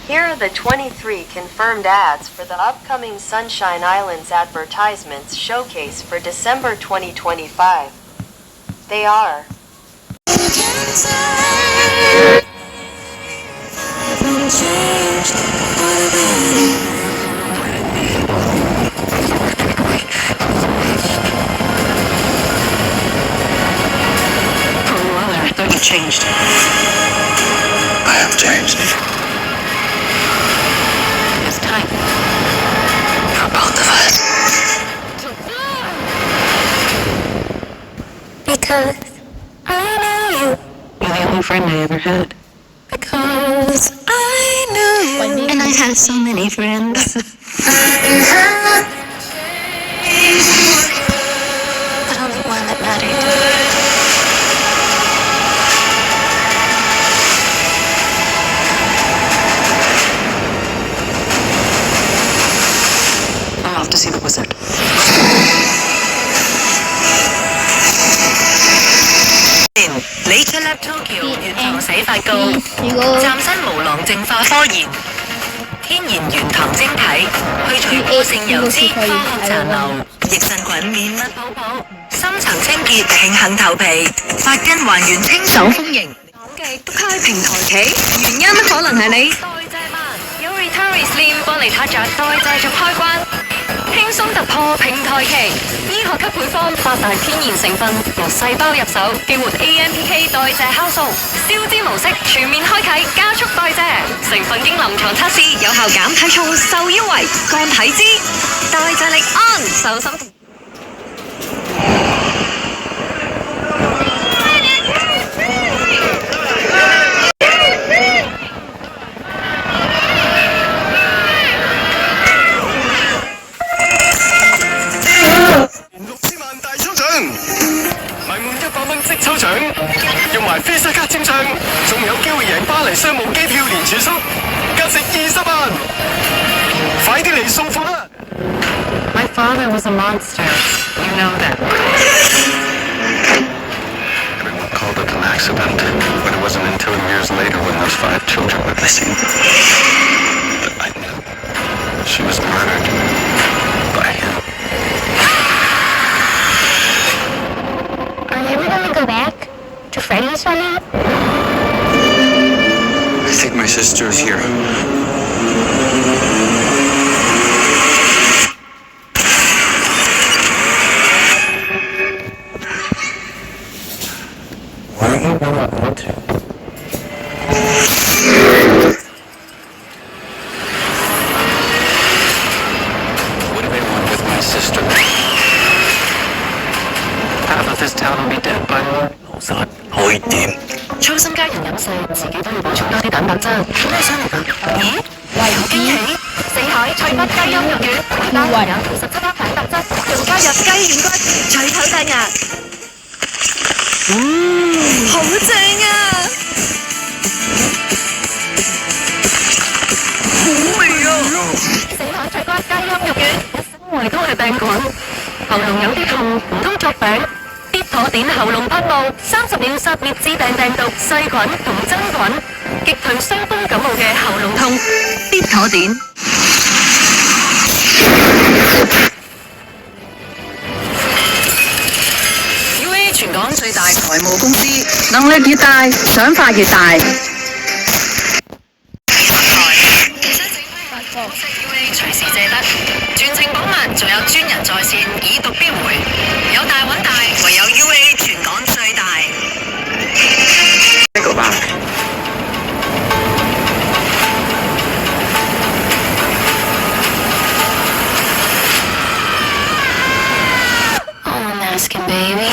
Here are the 23 confirmed ads for the upcoming Sunshine Islands advertisements showcase for December 2025. They are I thought you changed. I have changed. It's time. For both of us. Because I know you. You're the only friend I ever had. Because I know you. And I have so many friends. But only one that mattered. I'm off to see the wizard. 你出 Lab Tokyo 原糖洗髮膏，嶄新無囊淨化科研，天然原糖晶體，去除過剩油脂、科學殘留，益生菌綿密泡泡，深層清潔平衡頭皮，髮根還原清爽豐盈。講嘅都開平台期，原因可能係你代謝慢，有 Retari Slim 幫你撻着代謝續開關。輕鬆突破平台期，醫學級配方8大天然成分，由細胞入手，激活 AMPK 代謝酵素，消脂模式全面開啟，加速代謝。成分經臨床測試，有效減體重、瘦腰圍、降體脂，代謝力安，瘦身。抽獎，用埋 Visa 卡簽唱，仲有機會贏巴黎商務機票連住宿，價值20萬。快啲嚟送貨啦 My father was a monster. You know that. Everyone called it an accident, but it wasn't until years later when those 5 children were missing that I knew she was murdered by him. Are you ever gonna go back to Freddy's right now? I think my sister is here. Why don't you know I want to? What do they want with my sister? Half of this town will be dead by morning. 老實可以點？操心家人飲食，自己都要補充多啲蛋白質。咩商嚟㗎？咦？有驚喜！四海脆骨雞胸肉丸，包含有27克蛋白質，仲加入雞軟骨，脆口彈牙。好正啊！好味啊！四海脆骨雞胸肉丸，一身圍都係病菌，喉嚨有啲痛，唔通作病？必妥典喉嚨噴霧，30秒殺滅致病病毒、細菌同真菌，擊退傷風感冒嘅喉嚨痛。必妥典。UA 全港最大財務公司，能力越大，想法越大。UA 隨時借得，全程保密，仲有專人在線，已讀必回。有大揾大，唯有 UA 全港最大。Go back. All I'm asking, baby.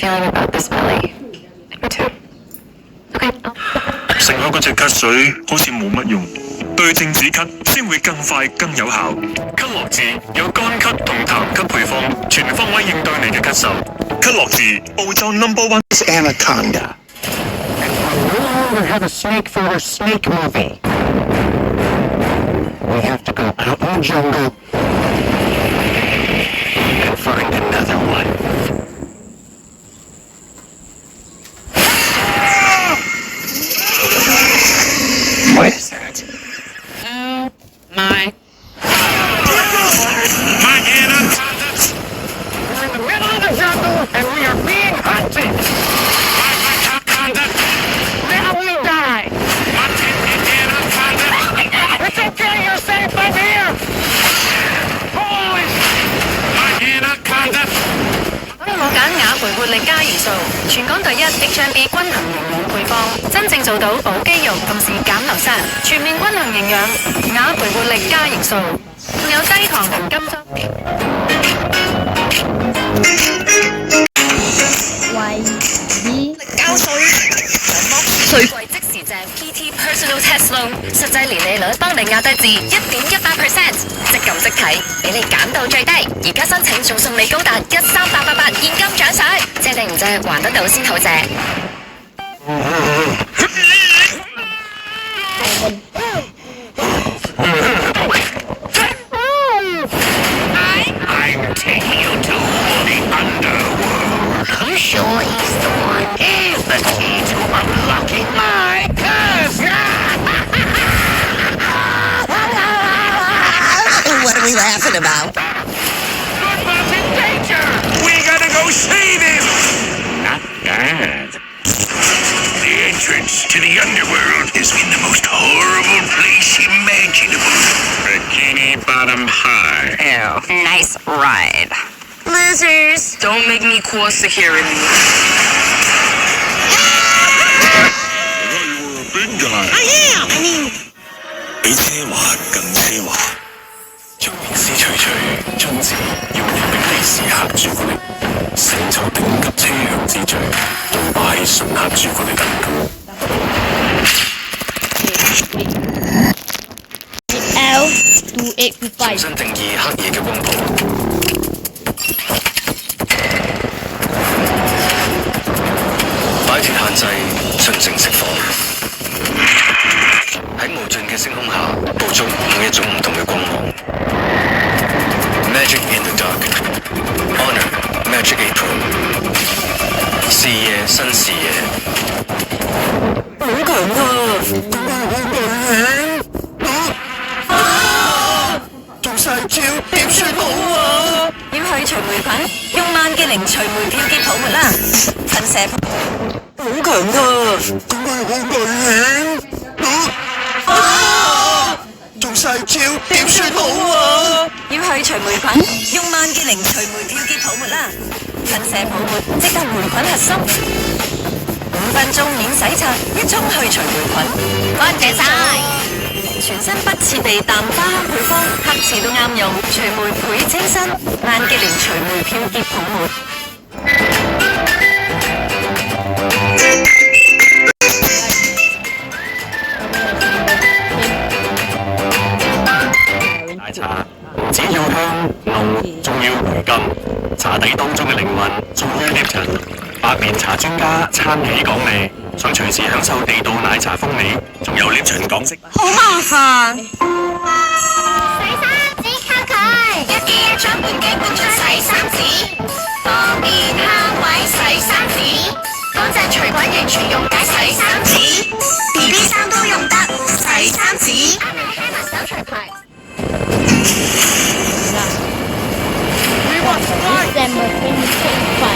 Feeling about this, Melly. Me too. Okay. 食咗嗰隻吉水好似冇乜用。對症止咳先會更快更有效。咳樂治有乾咳同痰咳配方，全方位應對你嘅咳嗽。咳樂治澳洲No.1 Anaconda. We no longer have a snake for our snake movie. We have to go out in the jungle And find another one. What is that? Oh my. My anaconda! We're in the middle of the jungle and we are being hunted. My anaconda! Now we die. My anaconda! It's okay, you're safe up here. Holy! My anaconda! 我揀雅培活力加元素，全港第一 H&B 均衡營養配方，真正做到補肌肉，同時減流失，全面均衡營養。雅培活力加元素，仲有低糖同金針。膠水，最貴即時正 PT Personal Test Loan，實際年利率幫你壓低至1.18%，即撳即睇，俾你減到最低。而家申請仲送你高達13888現金獎賞，借定唔借還得到先好借。I'm taking you to the underworld. I'm sure he's the one. Here's the key to unlocking my curse. What are we laughing about? Football's in danger. We gotta go save him. Not bad. The entrance to the underworld is in the most horrible place imaginable. Bikini Bottom High. Ew, nice ride. Losers! Don't make me call security. You were a big guy. I mean... 比奢華更奢華，將名師徐徐，將字要你比利時黑朱古力，勝在頂級車향之最，獨拜純黑朱古力。L to 855。重新定義黑夜嘅光譜，擺脱限制，純正釋放。喺無盡嘅星空下，捕捉每一種唔同嘅光芒。Magic in the dark, honor Magic April， 視野新視野。好強啊！中晒招點算好啊？要去除霉菌，用萬潔靈除霉漂潔泡沫啦！噴射好強啊！點解好危險？中晒招點算好啊？要去除霉菌，用萬潔靈除霉漂潔泡沫啦！噴射泡沫即刻霉菌核心，5分鐘免洗刷，一沖去除霉菌，乾淨晒！全身不刺鼻淡花香配方，黑刺都啱用，除霉倍清新，萬潔靈除霉漂潔泡沫。奶茶唔只要香濃，仲要回甘，茶底當中嘅靈魂終於貼塵。百年茶專家撐起講味，想隨時享受地道奶茶風味，仲有 Lipton 港式。好麻煩。洗衫紙卡佢，一機一張半機搬出洗衫紙，方便慳位洗衫紙，乾淨除菌完全溶解洗衫紙 ，BB 衫都用得洗衫紙。阿明 Hammer 手除牌。December 2025。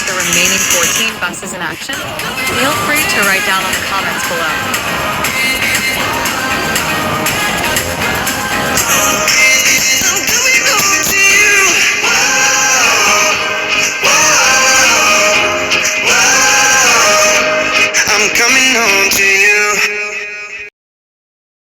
the remaining 14 buses in action? Feel free to write down in the comments below.